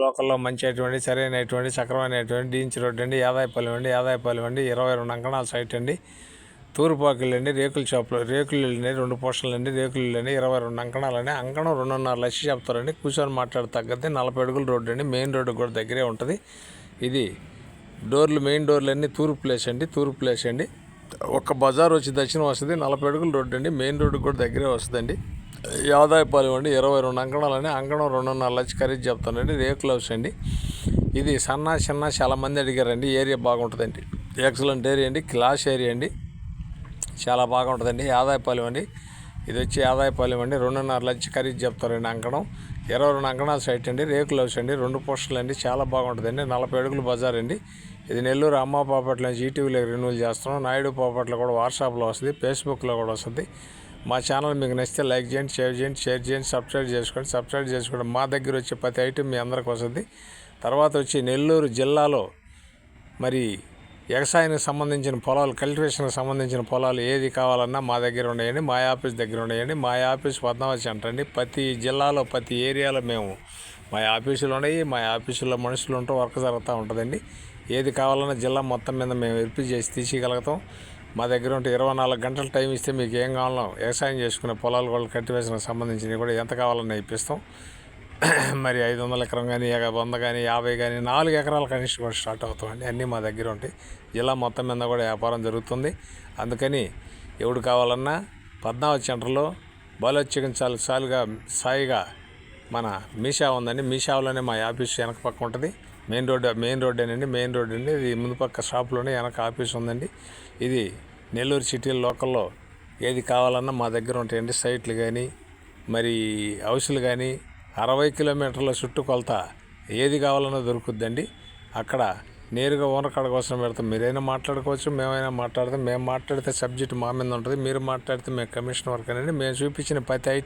లోకల్లో మంచిటువంటి సరైనటువంటి సక్రమైనటువంటి డీంచి రోడ్డు అండి. ఆదాయపాలెం అండి. 22 అంకణాల సైట్ అండి. తూర్పుపాకిళ్ళు అండి. రేకుల షాపులు, రేకులు అండి, 2 పోర్షన్లు అండి, రేకులు అండి, 22 అంకణాలండి. అంకణం 2.5 లక్షలు చెప్తారండి. కూర్చొని మాట్లాడి తగ్గద్ది. 40 అడుగుల రోడ్డు అండి. మెయిన్ రోడ్డు కూడా దగ్గరే ఉంటుంది. ఇది మెయిన్ డోర్లు అన్నీ తూర్పు ప్లేస్ అండి. ఒక బజార్ వచ్చి దక్షిణం వస్తుంది. 40 అడుగుల రోడ్డు అండి. మెయిన్ రోడ్డు కూడా దగ్గరే వస్తుందండి. ఆదాయపాలెం అండి. 22 అంకణాలండి. అంకణం 2.5 లక్షలు ఖరీదు చెప్తానండి. రేకుల హౌస్ అండి. ఇది సన్న చిన్న చాలామంది అడిగారండి. ఏరియా బాగుంటుందండి. ఎక్సలెంట్ ఏరియా అండి. క్లాస్ ఏరియా అండి. చాలా బాగుంటుందండి. ఆదాయపాలెం అండి. ఇది వచ్చి ఆదాయపాలెం అండి. 2.5 లక్షలు ఖరీదు చెప్తారండి. అంకణం 22 అంకణాల సైట్ అండి. రేకుల హౌస్ అండి. 2 పోస్టులు అండి. చాలా బాగుంటుందండి. 40 అడుగుల బజార్ అండి. ఇది నెల్లూరు అమ్మ పాపట్ల ఈటీవీలో రెన్యూల్ చేస్తున్నాం. నాయుడు పాపట్ల కూడా వాట్సాప్లో వస్తుంది, ఫేస్బుక్లో కూడా వస్తుంది. మా ఛానల్ మీకు నచ్చితే లైక్ చేయండి, షేర్ చేయండి, సబ్స్క్రైబ్ చేసుకోండి. మా దగ్గర వచ్చే ప్రతి ఐటెం మీ అందరికి వస్తుంది. తర్వాత వచ్చి నెల్లూరు జిల్లాలో మరి వ్యవసాయానికి సంబంధించిన పొలాలు, కల్టివేషన్కి సంబంధించిన పొలాలు ఏది కావాలన్నా మా దగ్గర ఉన్నాయండి. మా ఆఫీస్ దగ్గర ఉన్నాయండి. మా ఆఫీస్ పద్మావతి సెంటర్ అండి. ప్రతి జిల్లాలో ప్రతి ఏరియాలో మేము మా ఆఫీసులు ఉన్నాయి. మా ఆఫీసులో మనుషులు ఉంటూ వర్క్ జరుగుతూ ఉంటుందండి. ఏది కావాలన్నా జిల్లా మొత్తం మీద మేము వెరిఫై చేసి తీసుకోగలుగుతాం. మా దగ్గర ఉంటే 24 గంటలు టైం ఇస్తే మీకు ఏం కావాలన్నా వ్యవసాయం చేసుకునే పొలాలు కూడా కల్టివేషన్కి సంబంధించినవి కూడా ఎంత కావాలన్నా ఇప్పిస్తాం. మరి 500 ఎకరం కానీ 100 కానీ 50 కానీ 4 ఎకరాల కనిష్ట కూడా స్టార్ట్ అవుతామండి. అన్నీ మా దగ్గర ఉంటాయి. జిల్లా మొత్తం మీద కూడా వ్యాపారం జరుగుతుంది. అందుకని ఎవడు కావాలన్నా పద్మావతి సెంటర్లో బాలోచికించాలి సాయిగా మన మీషా ఉందండి. మీషాలోనే మా ఆఫీస్ వెనక పక్క ఉంటుంది. మెయిన్ రోడ్ అండి. ఇది ముందు పక్క షాప్లోనే వెనక ఆఫీస్ ఉందండి. ఇది నెల్లూరు సిటీ లోకల్లో ఏది కావాలన్నా మా దగ్గర ఉంటాయండి. సైట్లు కానీ మరి హౌస్లు కానీ 60 కిలోమీటర్ల చుట్టుకొలత ఏది కావాలన్నా దొరుకుద్దండి. అక్కడ నేరుగా ఓనర్ కాడ కోసం పెడతాం. మీరైనా మాట్లాడుకోవచ్చు, మేమైనా మాట్లాడతాం. మేము మాట్లాడితే సబ్జెక్ట్ మా మీద ఉంటుంది. మీరు మాట్లాడితే మేము కమిషన్ వర్క్ అనేది మేము చూపించిన ప్రతి ఐటెం